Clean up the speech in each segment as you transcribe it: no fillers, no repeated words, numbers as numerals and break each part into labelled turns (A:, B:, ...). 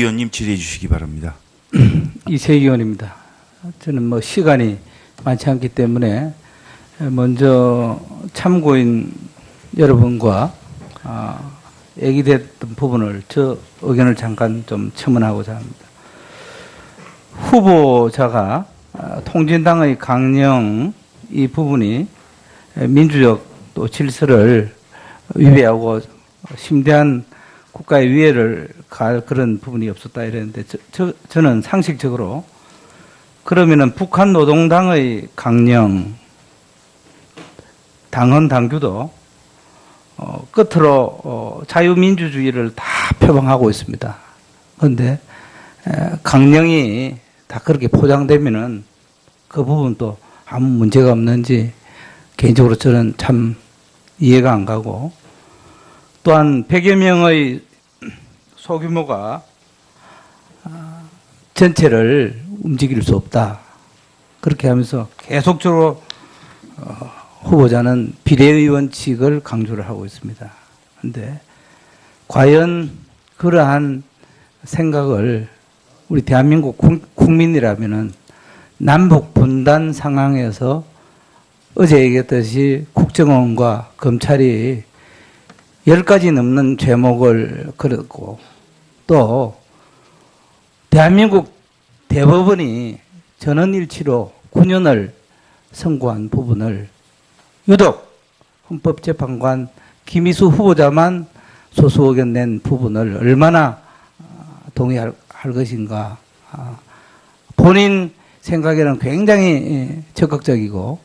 A: 의원님 질의해 주시기 바랍니다.
B: 이세희 의원입니다. 저는 뭐 시간이 많지 않기 때문에 먼저 참고인 여러분과 얘기됐던 부분을 저 의견을 잠깐 좀 첨언하고자 합니다. 후보자가 통진당의 강령 이 부분이 민주적 또 질서를 위배하고 심대한 국가의 위해를 갈 그런 부분이 없었다 이랬는데 저는 상식적으로 그러면은 북한 노동당의 강령 당헌 당규도 끝으로 자유민주주의를 다 표방하고 있습니다. 그런데 강령이 다 그렇게 포장되면은 그 부분도 아무 문제가 없는지 개인적으로 저는 참 이해가 안 가고, 또한 100여 명의 소규모가 전체를 움직일 수 없다. 그렇게 하면서 계속적으로 후보자는 비례의원칙을 강조를 하고 있습니다. 그런데 과연 그러한 생각을 우리 대한민국 국민이라면은 남북 분단 상황에서 어제 얘기했듯이 국정원과 검찰이 10가지 넘는 죄목을 걸었고, 또 대한민국 대법원이 전원일치로 9년을 선고한 부분을 유독 헌법재판관 김희수 후보자만 소수 의견 낸 부분을 얼마나 동의할 것인가. 본인 생각에는 굉장히 적극적이고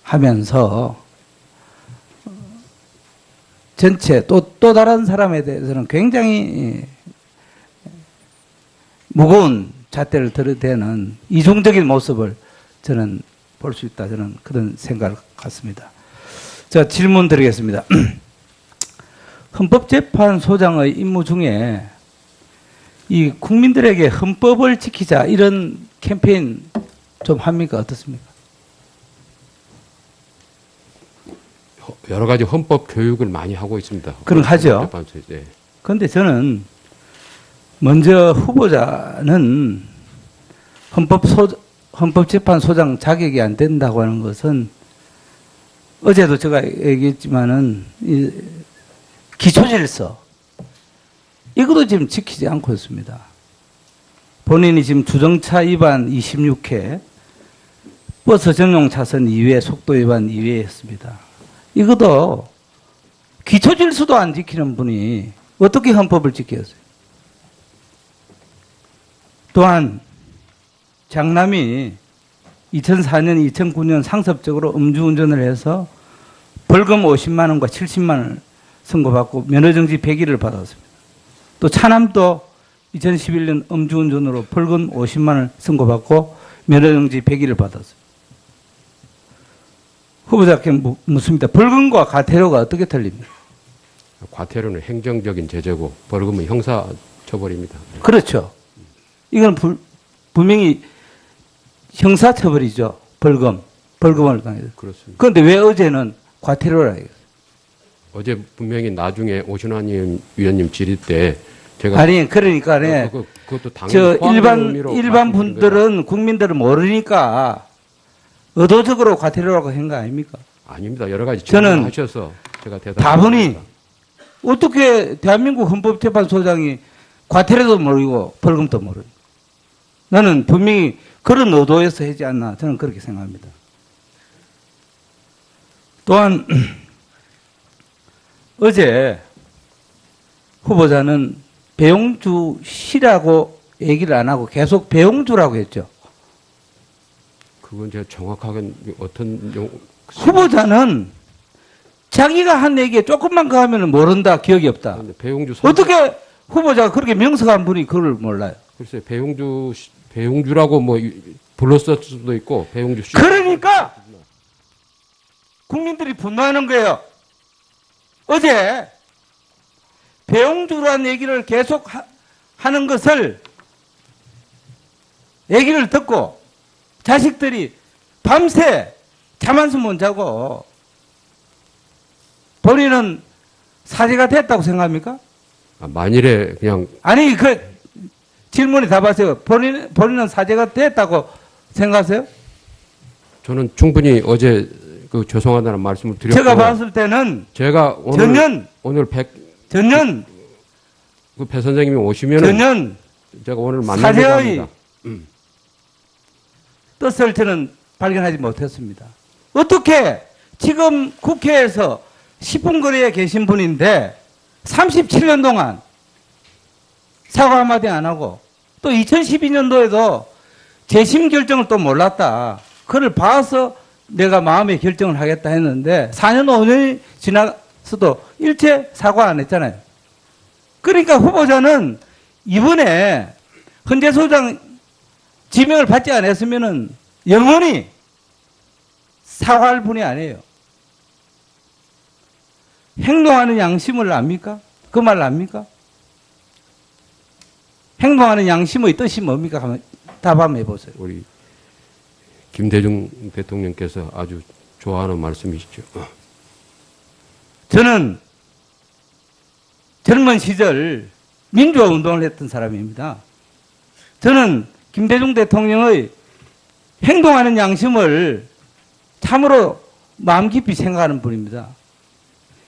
B: 하면서 전체 또 다른 사람에 대해서는 굉장히 무거운 잣대를 들이대는 이중적인 모습을 저는 볼 수 있다. 저는 그런 생각을 갖습니다. 자, 질문 드리겠습니다. 헌법재판소장의 임무 중에 이 국민들에게 헌법을 지키자 이런 캠페인 좀 합니까? 어떻습니까?
C: 여러 가지 헌법 교육을 많이 하고 있습니다.
B: 그럼 하죠.
C: 네.
B: 그런데 저는 먼저 후보자는 헌법재판소장 자격이 안 된다고 하는 것은 어제도 제가 얘기했지만은 기초질서 이것도 지금 지키지 않고 있습니다. 본인이 지금 주정차 위반 26회, 버스 전용 차선 2회, 속도 위반 2회 했습니다. 이것도 기초질서도 안 지키는 분이 어떻게 헌법을 지켰어요? 또한 장남이 2004년, 2009년 상습적으로 음주운전을 해서 벌금 50만 원과 70만 원을 선고받고 면허정지 100일을 받았습니다. 또 차남도 2011년 음주운전으로 벌금 50만 원을 선고받고 면허정지 100일을 받았습니다. 후보자께 묻습니다. 벌금과 과태료가 어떻게 틀립니까?
C: 과태료는 행정적인 제재고 벌금은 형사처벌입니다.
B: 그렇죠. 이건 분명히 형사처벌이죠. 벌금을 당해서.
C: 그렇습니다.
B: 그런데 왜 어제는 과태료라 이거예요?
C: 어제 분명히 나중에 오신환 위원님 질의 때 제가
B: 아니 그러니까 네.
C: 그것도
B: 저
C: 당연히
B: 일반 분들은 국민들은 모르니까 의도적으로 과태료라고 한 거 아닙니까?
C: 아닙니다. 여러 가지
B: 저는
C: 질문하셔서 제가
B: 다분히 어떻게 대한민국 헌법재판소장이 과태료도 모르고 벌금도 모르고, 나는 분명히 그런 의도에서 하지 않나 저는 그렇게 생각합니다. 또한 어제 후보자는 배용주 씨라고 얘기를 안 하고 계속 배용주라고 했죠.
C: 그건 제가 정확하게 어떤
B: 후보자는 자기가 한 얘기에 조금만 가면 모른다, 기억이 없다.
C: 배용주
B: 어떻게 후보자가 그렇게 명석한 분이 그걸 몰라요?
C: 글쎄요, 배용주라고 뭐 불렀을 수도 있고 배용주 씨.
B: 그러니까 국민들이 분노하는 거예요. 어제 배용주라는 얘기를 계속 하는 것을 얘기를 듣고 자식들이 밤새 잠 한숨 못 자고 본인은 사죄가 됐다고 생각합니까?
C: 만일에 그냥
B: 아니, 그 질문에 답하세요. 본인은 사죄가 됐다고 생각하세요?
C: 저는 충분히 어제 그 죄송하다는 말씀을 드렸고
B: 제가 봤을 때는
C: 제가 오늘
B: 전년
C: 그 배 선생님이 오시면은
B: 전년
C: 제가 오늘 만나려고
B: 사죄의
C: 합니다.
B: 뜻을 저는 발견하지 못했습니다. 어떻게 지금 국회에서 10분 거리에 계신 분인데 37년 동안 사과 한마디 안 하고 또 2012년도에도 재심 결정을 또 몰랐다. 그걸 봐서 내가 마음의 결정을 하겠다 했는데 4년 5년이 지나서도 일체 사과 안 했잖아요. 그러니까 후보자는 이번에 헌재 소장 지명을 받지 않았으면은 영원히 사과할 분이 아니에요. 행동하는 양심을 압니까? 그 말 압니까? 행동하는 양심의 뜻이 뭡니까? 한번 답 한번 해보세요.
C: 우리 김대중 대통령께서 아주 좋아하는 말씀이시죠.
B: 저는 젊은 시절 민주화 운동을 했던 사람입니다. 저는 김대중 대통령의 행동하는 양심을 참으로 마음 깊이 생각하는 분입니다.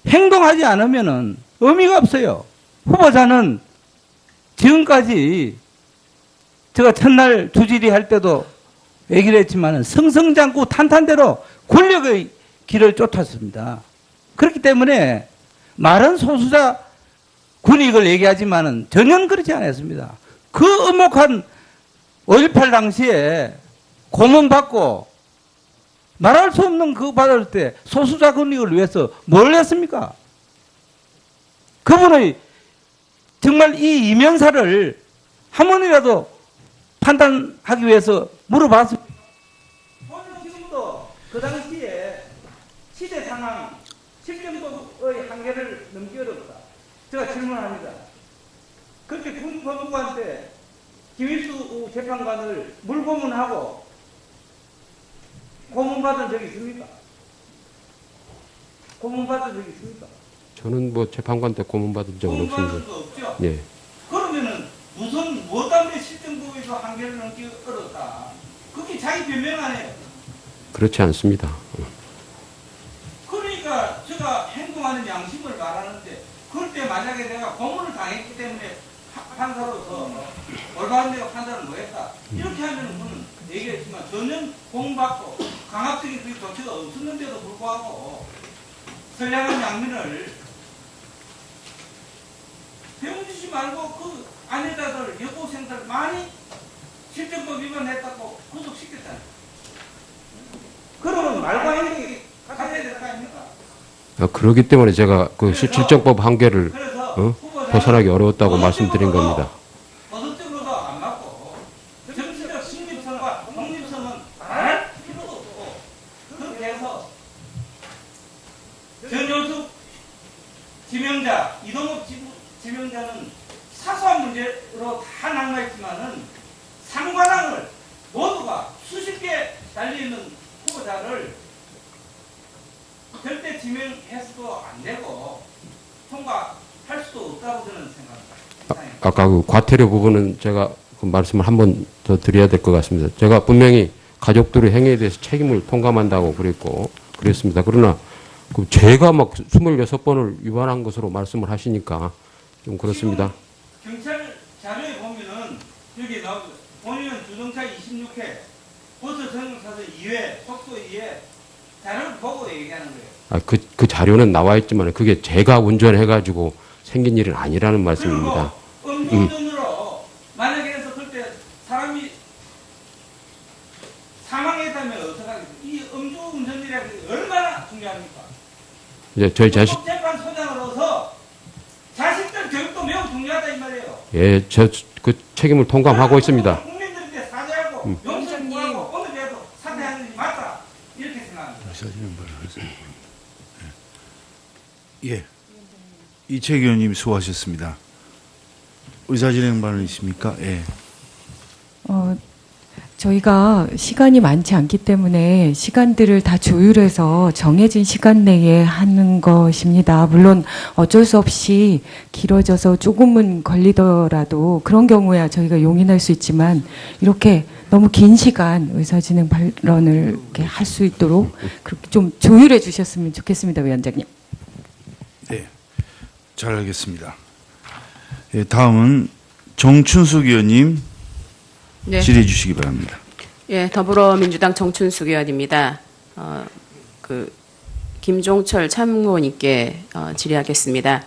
B: 행동하지 않으면은 의미가 없어요. 후보자는 지금까지 제가 첫날 주질이 할 때도 얘기를 했지만은 승승장구 탄탄대로 권력의 길을 쫓았습니다. 그렇기 때문에 말은 소수자 군익을 얘기하지만은 전혀 그렇지 않았습니다. 그 엄혹한 5.18 당시에 고문받고 말할 수 없는 그 받을 때 소수자 권익을 위해서 뭘 했습니까? 그분의 정말 이 이면사를 한 번이라도 판단하기 위해서 물어봤습니다. 오늘 지금도 그 당시에 시대 상황, 실정법의 한계를 넘기 어렵다. 제가 질문합니다. 그렇게 군 법무관한테 김일수 재판관을 물고문하고 고문받은 적이 있습니까? 고문받은 적이 있습니까?
C: 저는 뭐 재판관 때 고문받은 적은
B: 고문받은
C: 없습니다.
B: 적 없죠?
C: 예.
B: 그러면은 무슨 뭐 때문에 실정법에서 한계를 넘기 어렵다. 그게 자기 변명 아니에요.
C: 그렇지 않습니다.
B: 그러니까 제가 행동하는 양심을 말하는데 그럴 때 만약에 내가 고문을 당했기 때문에 판사로서 올바른 내가 판단을 못했다. 이렇게 하면 저는 얘기했지만 전혀 고문받고 강압적인 그 조치가 없었는데도 불구하고 선량한 양민을 배움주지 말고 그 아내자들, 여고생들 많이 실정법 위반했다고 구속시켰잖아요. 그러면 말과 행동이 같아야 될 거 아닙니까?
C: 그렇기 때문에 제가 그 실정법 한계를
B: 그래서
C: 벗어나기 어려웠다고 말씀드린 겁니다.
B: 도덕적으로도 안 맞고 정치적 신립성과 독립성은 말할 필요도 없고 그렇게 해서 전효숙 지명자, 이동욱 지명자는 사소한 문제로 다 낙마했지만은 상관왕을 모두가 수십 개 달려있는 후보자를 절대 지명해서도 안 되고 통과할 수도 없다고 저는 생각합니다.
C: 아까 그 과태료 부분은 제가 그 말씀을 한 번 더 드려야 될 것 같습니다. 제가 분명히 가족들의 행위에 대해서 책임을 통감한다고 그랬습니다. 그러나 그 제가 막 26번을 위반한 것으로 말씀을 하시니까 좀 그렇습니다.
B: 경찰 자료에 보면은 여기 나오고 본인은 주정차 26회 버스 전용차선 2회 속도 2회 자료를 보고 얘기하는 거예요.
C: 그 자료는 나와 있지만 그게 제가 운전해가지고 생긴 일은 아니라는 말씀입니다.
B: 그리고 음주운전으로 만약에 해서 그때 사람이 사망했다면 어떡하겠어요? 이 음주운전이라는 게 얼마나 중요합니까?
C: 이제 저희 자식
B: 재판소장으로서 자식들 교육도 매우 중요하다 이 말이에요.
C: 예, 저 그 책임을 통감하고 있습니다.
B: 국민들한테 사죄하고 용서를 구하고 오늘이라도 사퇴하는 게 맞다 이렇게 생각합니다.
A: 예. 이채기 의원님 수고하셨습니다. 의사진행 발언이십니까? 예.
D: 저희가 시간이 많지 않기 때문에 시간들을 다 조율해서 정해진 시간 내에 하는 것입니다. 물론 어쩔 수 없이 길어져서 조금은 걸리더라도 그런 경우야 저희가 용인할 수 있지만 이렇게 너무 긴 시간 의사진행 발언을 이렇게 할 수 있도록 그렇게 좀 조율해 주셨으면 좋겠습니다, 위원장님.
A: 네, 잘 알겠습니다. 예, 다음은 정춘숙 의원님
E: 네.
A: 질의해 주시기 바랍니다.
E: 예, 더불어민주당 정춘숙 의원입니다. 김종철 참고인께 질의하겠습니다.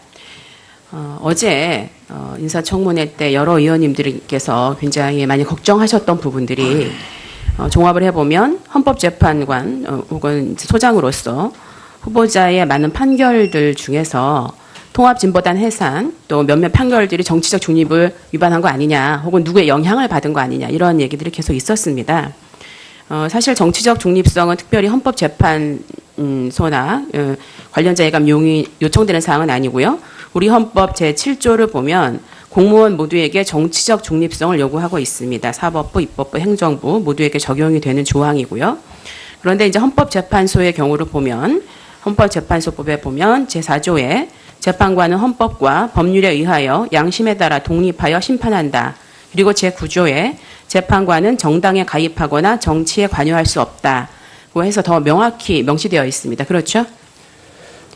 E: 어제 인사청문회 때 여러 의원님들께서 굉장히 많이 걱정하셨던 부분들이 종합을 해보면 헌법재판관 혹은 소장으로서 후보자의 많은 판결들 중에서 통합진보단 해산 또 몇몇 판결들이 정치적 중립을 위반한 거 아니냐 혹은 누구의 영향을 받은 거 아니냐 이런 얘기들이 계속 있었습니다. 사실 정치적 중립성은 특별히 헌법재판소나 관련자 예감 용이 요청되는 사항은 아니고요. 우리 헌법 제7조를 보면 공무원 모두에게 정치적 중립성을 요구하고 있습니다. 사법부, 입법부, 행정부 모두에게 적용이 되는 조항이고요. 그런데 이제 헌법재판소의 경우를 보면 헌법재판소법에 보면 제4조에 재판관은 헌법과 법률에 의하여 양심에 따라 독립하여 심판한다. 그리고 제9조에 재판관은 정당에 가입하거나 정치에 관여할 수 없다고 해서 더 명확히 명시되어 있습니다. 그렇죠?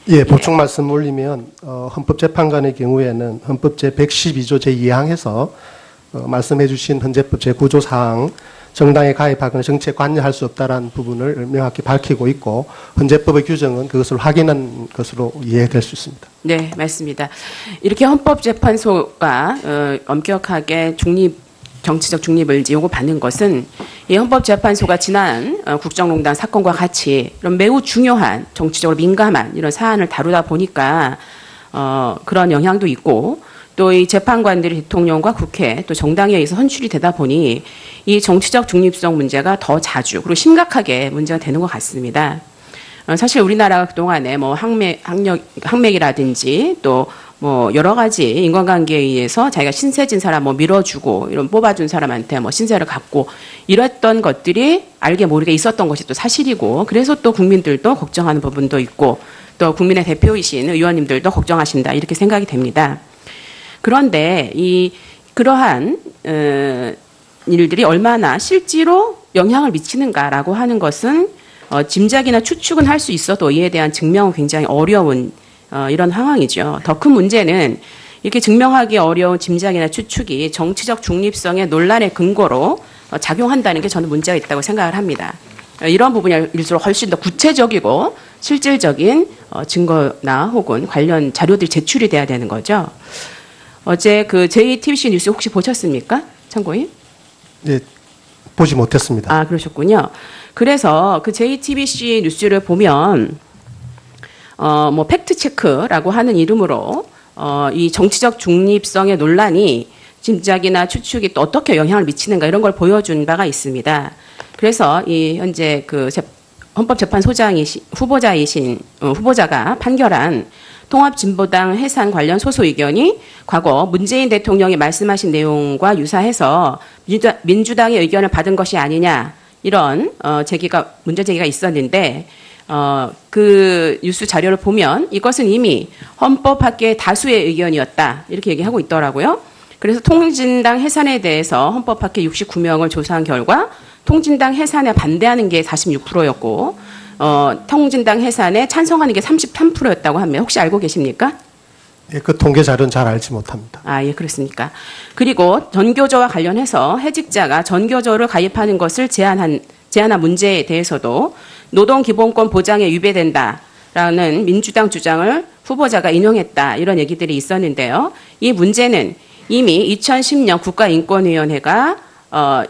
F: 예, 보충 말씀 올리면 헌법재판관의 경우에는 헌법 제112조 제2항에서 말씀해 주신 헌재법 제9조 사항 정당에 가입하거나 정치에 관여할 수 없다라는 부분을 명확히 밝히고 있고 헌재법의 규정은 그것을 확인한 것으로 이해될 수 있습니다.
E: 네, 맞습니다. 이렇게 헌법재판소가 엄격하게 정치적 중립을 이제 요구받는 것은 이 헌법재판소가 지난 국정농단 사건과 같이 이런 매우 중요한 정치적으로 민감한 이런 사안을 다루다 보니까 그런 영향도 있고 또 이 재판관들이 대통령과 국회 또 정당에 의해서 선출이 되다 보니 이 정치적 중립성 문제가 더 자주 그리고 심각하게 문제가 되는 것 같습니다. 사실 우리나라가 그동안에 뭐 학맥이라든지 또 뭐 여러 가지 인간관계에 의해서 자기가 신세진 사람 뭐 밀어주고 이런 뽑아준 사람한테 뭐 신세를 갖고 이랬던 것들이 알게 모르게 있었던 것이 또 사실이고 그래서 또 국민들도 걱정하는 부분도 있고 또 국민의 대표이신 의원님들도 걱정하신다 이렇게 생각이 됩니다. 그런데 그러한 일들이 얼마나 실제로 영향을 미치는가라고 하는 것은 짐작이나 추측은 할 수 있어도 이에 대한 증명은 굉장히 어려운 이런 상황이죠. 더 큰 문제는 이렇게 증명하기 어려운 짐작이나 추측이 정치적 중립성의 논란의 근거로 작용한다는 게 저는 문제가 있다고 생각을 합니다. 이런 부분일수록 훨씬 더 구체적이고 실질적인 증거나 혹은 관련 자료들이 제출이 돼야 되는 거죠. 어제 그 JTBC 뉴스 혹시 보셨습니까? 참고인?
F: 네, 보지 못했습니다.
E: 아, 그러셨군요. 그래서 그 JTBC 뉴스를 보면 뭐 팩트체크라고 하는 이름으로 이 정치적 중립성의 논란이 짐작이나 추측이 또 어떻게 영향을 미치는가 이런 걸 보여준 바가 있습니다. 그래서 이 현재 그 헌법재판소장이신 후보자가 판결한 통합진보당 해산 관련 소수 의견이 과거 문재인 대통령이 말씀하신 내용과 유사해서 민주당의 의견을 받은 것이 아니냐 이런 문제 제기가 있었는데 그 뉴스 자료를 보면 이것은 이미 헌법 밖의 다수의 의견이었다 이렇게 얘기하고 있더라고요. 그래서 통진당 해산에 대해서 헌법 밖의 69명을 조사한 결과 통진당 해산에 반대하는 게 46%였고 통진당 해산에 찬성하는 게 33%였다고 합니다. 혹시 알고 계십니까?
F: 예, 그 통계 자료는 잘 알지 못합니다.
E: 아, 예, 그렇습니까? 그리고 전교조와 관련해서 해직자가 전교조를 가입하는 것을 제한한 문제에 대해서도 노동기본권 보장에 위배된다라는 민주당 주장을 후보자가 인용했다 이런 얘기들이 있었는데요. 이 문제는 이미 2010년 국가인권위원회가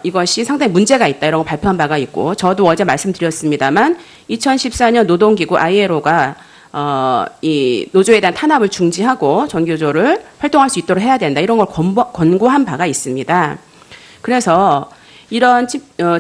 E: 이것이 상당히 문제가 있다 이런 거 발표한 바가 있고 저도 어제 말씀드렸습니다만 2014년 노동기구 ILO가 이 노조에 대한 탄압을 중지하고 전교조를 활동할 수 있도록 해야 된다 이런 걸 권고한 바가 있습니다. 그래서 이런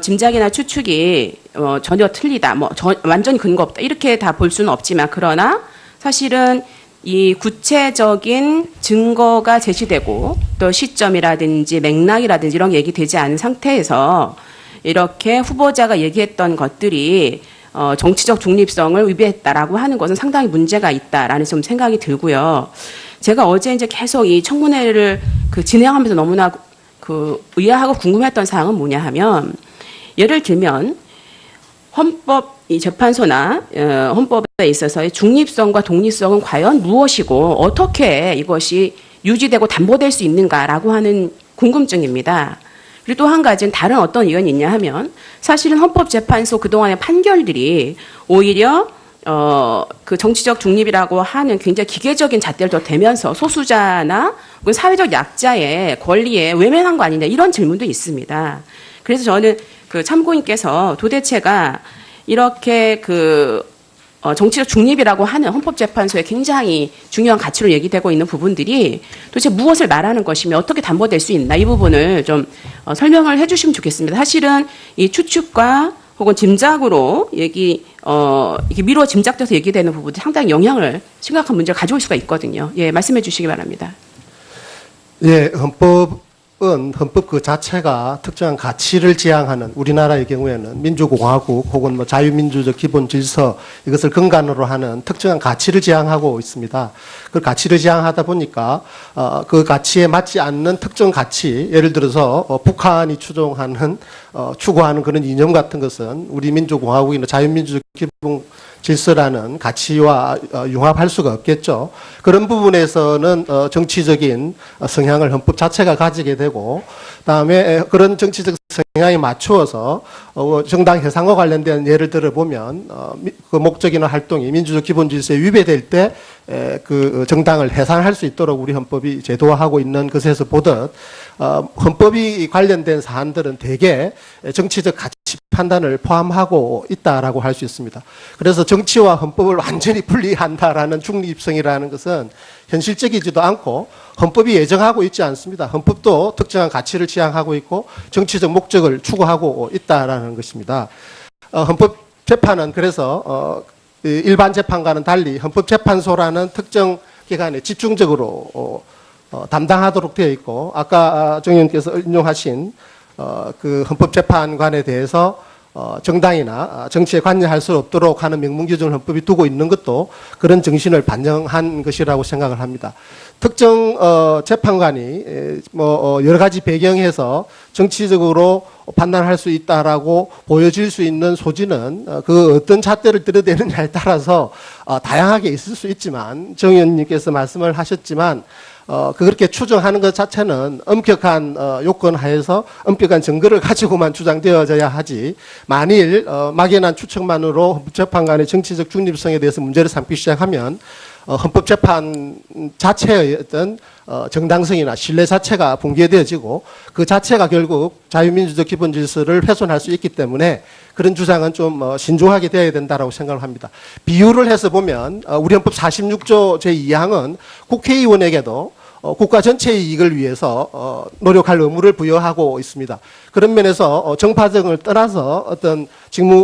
E: 짐작이나 추측이 전혀 틀리다, 완전히 근거 없다 이렇게 다 볼 수는 없지만 그러나 사실은 이 구체적인 증거가 제시되고 또 시점이라든지 맥락이라든지 이런 얘기 되지 않은 상태에서 이렇게 후보자가 얘기했던 것들이 정치적 중립성을 위배했다라고 하는 것은 상당히 문제가 있다라는 좀 생각이 들고요. 제가 어제 이제 계속 이 청문회를 진행하면서 너무나 의아하고 궁금했던 사항은 뭐냐 하면, 예를 들면 이 재판소나 헌법에 있어서의 중립성과 독립성은 과연 무엇이고 어떻게 이것이 유지되고 담보될 수 있는가라고 하는 궁금증입니다. 그리고 또 한 가지는 다른 어떤 의견이 있냐 하면, 사실은 헌법재판소 그동안의 판결들이 오히려 그 정치적 중립이라고 하는 굉장히 기계적인 잣대를 더 대면서 소수자나 혹은 사회적 약자의 권리에 외면한 거 아니냐, 이런 질문도 있습니다. 그래서 저는 참고인께서 도대체가 이렇게 정치적 중립이라고 하는 헌법재판소의 굉장히 중요한 가치로 얘기되고 있는 부분들이 도대체 무엇을 말하는 것이며 어떻게 담보될 수 있나, 이 부분을 좀 설명을 해주시면 좋겠습니다. 사실은 이 추측과 혹은 짐작으로 이게 미루어 짐작돼서 얘기되는 부분이 상당히 심각한 문제를 가져올 수가 있거든요. 예, 말씀해 주시기 바랍니다.
F: 예, 헌법 그 자체가 특정한 가치를 지향하는, 우리나라의 경우에는 민주공화국 혹은 뭐 자유민주적 기본 질서, 이것을 근간으로 하는 특정한 가치를 지향하고 있습니다. 그 가치를 지향하다 보니까 그 가치에 맞지 않는 특정 가치, 예를 들어서 북한이 추구하는 그런 이념 같은 것은 우리 민주공화국이나 자유민주적 기본 질서라는 가치와 융합할 수가 없겠죠. 그런 부분에서는 정치적인 성향을 헌법 자체가 가지게 되고, 그다음에 그런 정치적 성향에 맞추어서 정당 해상과 관련된 예를 들어보면 그 목적이나 활동이 민주적 기본 질서에 위배될 때 그 정당을 해산할 수 있도록 우리 헌법이 제도화하고 있는 것에서 보듯, 헌법이 관련된 사안들은 대개 정치적 가치 판단을 포함하고 있다라고 할 수 있습니다. 그래서 정치와 헌법을 완전히 분리한다라는 중립성이라는 것은 현실적이지도 않고 헌법이 예정하고 있지 않습니다. 헌법도 특정한 가치를 지향하고 있고 정치적 목적을 추구하고 있다라는 것입니다. 헌법재판은 그래서 일반 재판과는 달리 헌법재판소라는 특정 기관에 집중적으로 담당하도록 되어 있고, 아까 정 의원께서 인용하신 그 헌법재판관에 대해서 정당이나 정치에 관여할 수 없도록 하는 명문 규정을 헌법이 두고 있는 것도 그런 정신을 반영한 것이라고 생각을 합니다. 특정 재판관이 여러 가지 배경에서 정치적으로 판단할 수 있다라고 보여질 수 있는 소지는 그 어떤 잣대를 들여대느냐에 따라서 다양하게 있을 수 있지만, 정 의원님께서 말씀을 하셨지만 그렇게 추정하는 것 자체는 엄격한 요건 하에서 엄격한 증거를 가지고만 주장되어져야 하지, 만일 막연한 추측만으로 헌법재판관의 정치적 중립성에 대해서 문제를 삼기 시작하면 헌법재판 자체의 어떤 정당성이나 신뢰 자체가 붕괴되어지고 그 자체가 결국 자유민주적 기본 질서를 훼손할 수 있기 때문에 그런 주장은 좀 신중하게 되어야 된다고 생각을 합니다. 비유를 해서 보면 우리 헌법 46조 제2항은 국회의원에게도 국가 전체의 이익을 위해서 노력할 의무를 부여하고 있습니다. 그런 면에서 정파적을 떠나서 어떤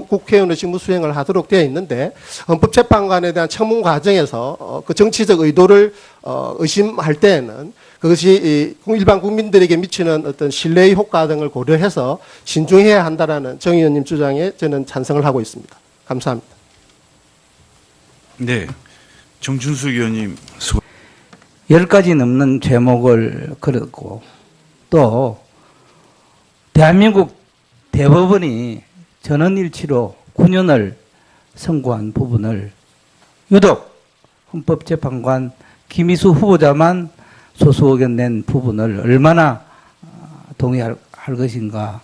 F: 국회의원의 직무 수행을 하도록 되어 있는데, 헌법재판관에 대한 청문 과정에서 그 정치적 의도를 의심할 때에는 그것이 일반 국민들에게 미치는 어떤 신뢰의 효과 등을 고려해서 신중해야 한다라는 정 의원님 주장에 저는 찬성을 하고 있습니다. 감사합니다.
A: 네, 정춘숙 의원님 수고.
B: 10가지 넘는 제목을 걸었고, 또 대한민국 대법원이 전원일치로 9년을 선고한 부분을 유독 헌법재판관 김희수 후보자만 소수 의견 낸 부분을 얼마나 동의할 것인가.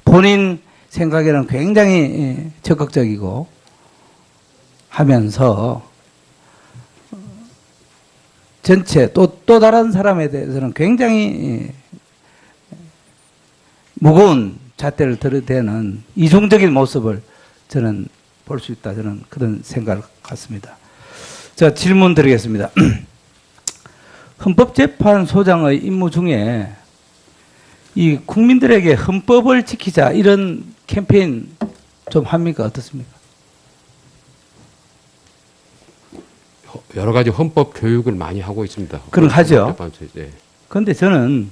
B: 본인 생각에는 굉장히 적극적이고 하면서 전체 또 다른 사람에 대해서는 굉장히 무거운 잣대를 들이대는 이중적인 모습을 저는 볼 수 있다. 저는 그런 생각을 갖습니다. 자, 질문 드리겠습니다. 헌법재판소장의 임무 중에 이 국민들에게 헌법을 지키자 이런 캠페인 좀 합니까? 어떻습니까?
C: 여러 가지 헌법 교육을 많이 하고 있습니다.
B: 그럼 하죠.
C: 네.
B: 그런데 저는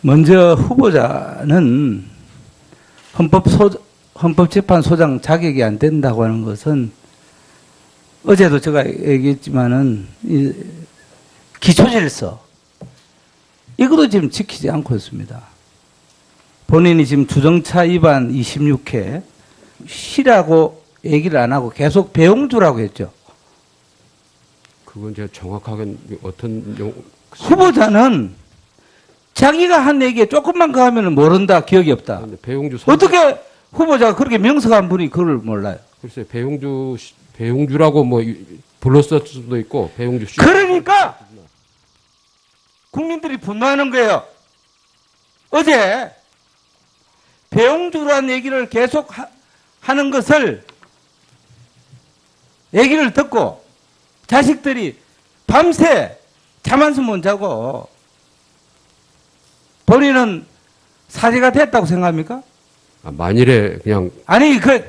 B: 먼저 후보자는 헌법재판소장 자격이 안 된다고 하는 것은 어제도 제가 얘기했지만은 이 기초질서 이것도 지금 지키지 않고 있습니다. 본인이 지금 주정차 위반 26회 시라고 얘기를 안 하고 계속 배용주라고 했죠.
C: 그건 제가 정확하게 어떤
B: 후보자는 자기가 한 얘기에 조금만 더 하면 모른다, 기억이 없다.
C: 배용주
B: 어떻게 후보자가 그렇게 명석한 분이 그걸 몰라요?
C: 글쎄 배용주라고 뭐 불렀을 수도 있고 배용주 씨.
B: 그러니까 국민들이 분노하는 거예요. 어제 배용주란 얘기를 계속 하는 것을 얘기를 듣고 자식들이 밤새 잠 한숨 못 자고 본인은 사죄가 됐다고 생각합니까?
C: 만일에 그냥
B: 아니 그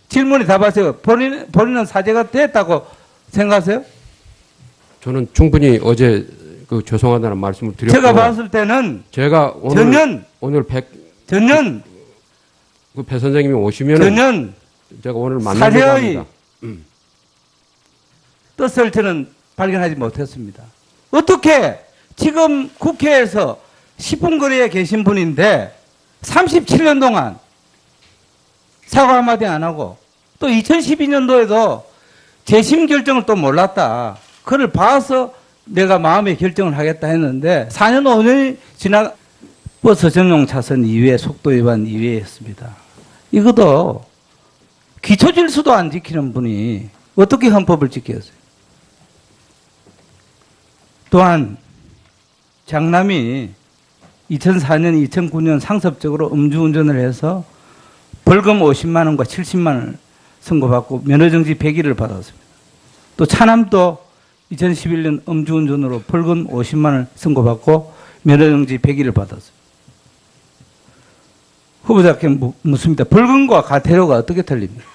B: 질문에 답하세요. 본인은 사죄가 됐다고 생각하세요?
C: 저는 충분히 어제 그 죄송하다는 말씀을 드렸고
B: 제가 봤을 때는
C: 제가 오늘
B: 전년
C: 그 배 선생님이 오시면은 제가 오늘 만나려고
B: 사죄의
C: 합니다.
B: 뜻을 저는 발견하지 못했습니다. 어떻게 지금 국회에서 10분 거리에 계신 분인데 37년 동안 사과 한마디 안 하고 또 2012년도에도 재심 결정을 또 몰랐다. 그걸 봐서 내가 마음의 결정을 하겠다 했는데 4년 5년이 지나 버스 전용 차선 이외에 속도 위반 이외에 했습니다. 이것도 기초 질서도 안 지키는 분이 어떻게 헌법을 지켰어요? 또한 장남이 2004년, 2009년 상습적으로 음주운전을 해서 벌금 50만 원과 70만 원을 선고받고 면허정지 100일을 받았습니다. 또 차남도 2011년 음주운전으로 벌금 50만 원을 선고받고 면허정지 100일을 받았습니다. 후보자께 묻습니다. 벌금과 과태료가 어떻게 틀립니까?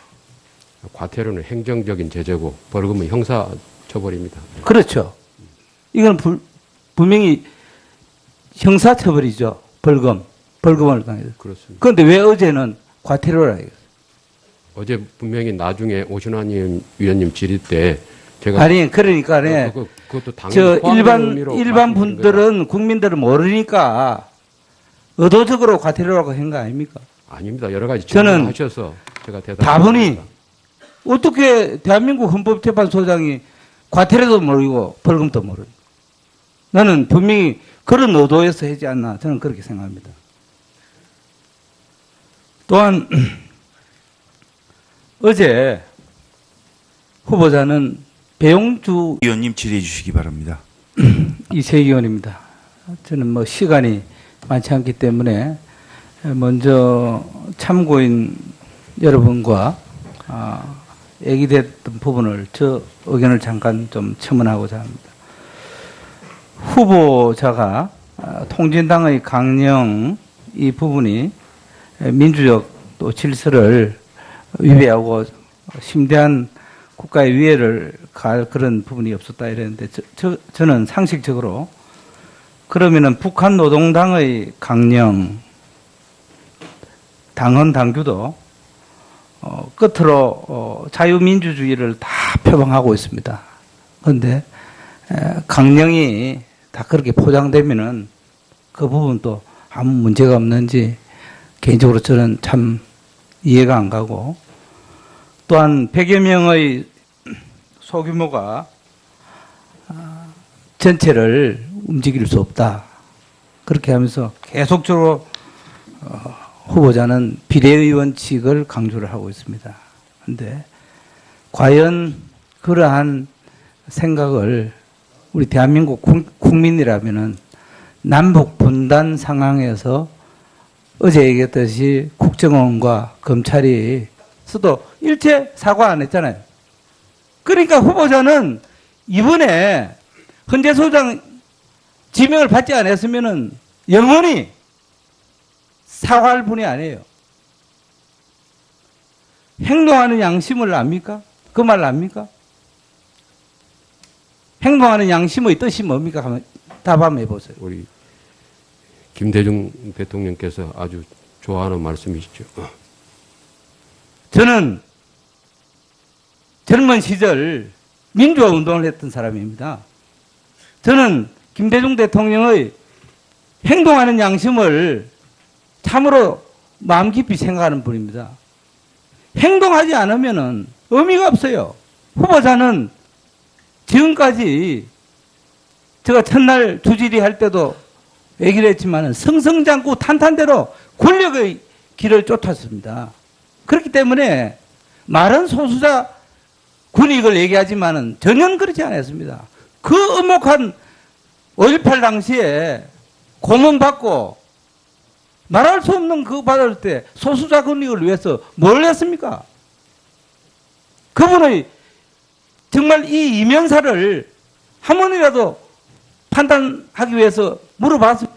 C: 과태료는 행정적인 제재고 벌금은 형사처벌입니다.
B: 그렇죠. 이건 분명히 형사처벌이죠. 벌금을 당해서.
C: 그렇습니다.
B: 그런데 왜 어제는 과태료라 이거예요?
C: 어제 분명히 나중에 오신환 위원님 질의 때 제가
B: 아니 그러니까 네.
C: 그것도 당연히
B: 저
C: 포함되는 의미로
B: 일반
C: 말씀드린
B: 분들은 국민들은 모르니까 의도적으로 과태료라고 한 거 아닙니까?
C: 아닙니다. 여러 가지
B: 저는
C: 질문하셔서 제가 대답.
B: 다분히 어떻게 대한민국 헌법재판소장이 과태료도 모르고 벌금도 모르고 나는 분명히 그런 의도에서 하지 않나 저는 그렇게 생각합니다. 또한 어제 후보자는 배용주
A: 의원님 질의해 주시기 바랍니다.
B: 이세기 의원입니다. 저는 뭐 시간이 많지 않기 때문에 먼저 참고인 여러분과 얘기됐던 부분을 저 의견을 잠깐 좀 첨언하고자 합니다. 후보자가 통진당의 강령 이 부분이 민주적 또 질서를 위배하고 심대한 국가의 위해를 가할 그런 부분이 없었다 이랬는데 저는 상식적으로 그러면은 북한 노동당의 강령 당헌 당규도 끝으로 자유민주주의를 다 표방하고 있습니다. 그런데 강령이 다 그렇게 포장되면은 그 부분도 아무 문제가 없는지 개인적으로 저는 참 이해가 안 가고 또한 100여 명의 소규모가 전체를 움직일 수 없다. 그렇게 하면서 계속적으로 후보자는 비례의원칙을 강조를 하고 있습니다. 그런데 과연 그러한 생각을 우리 대한민국 국민이라면은 남북 분단 상황에서 어제 얘기했듯이 국정원과 검찰이 서도 일체 사과 안 했잖아요. 그러니까 후보자는 이번에 헌재 소장 지명을 받지 않았으면은 영원히 사과할 분이 아니에요. 행동하는 양심을 압니까? 그 말 압니까? 행동하는 양심의 뜻이 뭡니까? 답 한번 해보세요.
C: 우리 김대중 대통령께서 아주 좋아하는 말씀이시죠.
B: 저는 젊은 시절 민주화 운동을 했던 사람입니다. 저는 김대중 대통령의 행동하는 양심을 참으로 마음 깊이 생각하는 분입니다. 행동하지 않으면은 의미가 없어요. 후보자는 지금까지 제가 첫날 주질의 할 때도 얘기를 했지만은 승승장구 탄탄대로 권력의 길을 쫓았습니다. 그렇기 때문에 말은 소수자 군익을 얘기하지만은 전혀 그렇지 않았습니다. 그 엄혹한 5.18 당시에 고문받고 말할 수 없는 그 받을 때 소수자 권익을 위해서 뭘 했습니까? 그분의 정말 이 이면사를 한 번이라도 판단하기 위해서 물어봤습니다.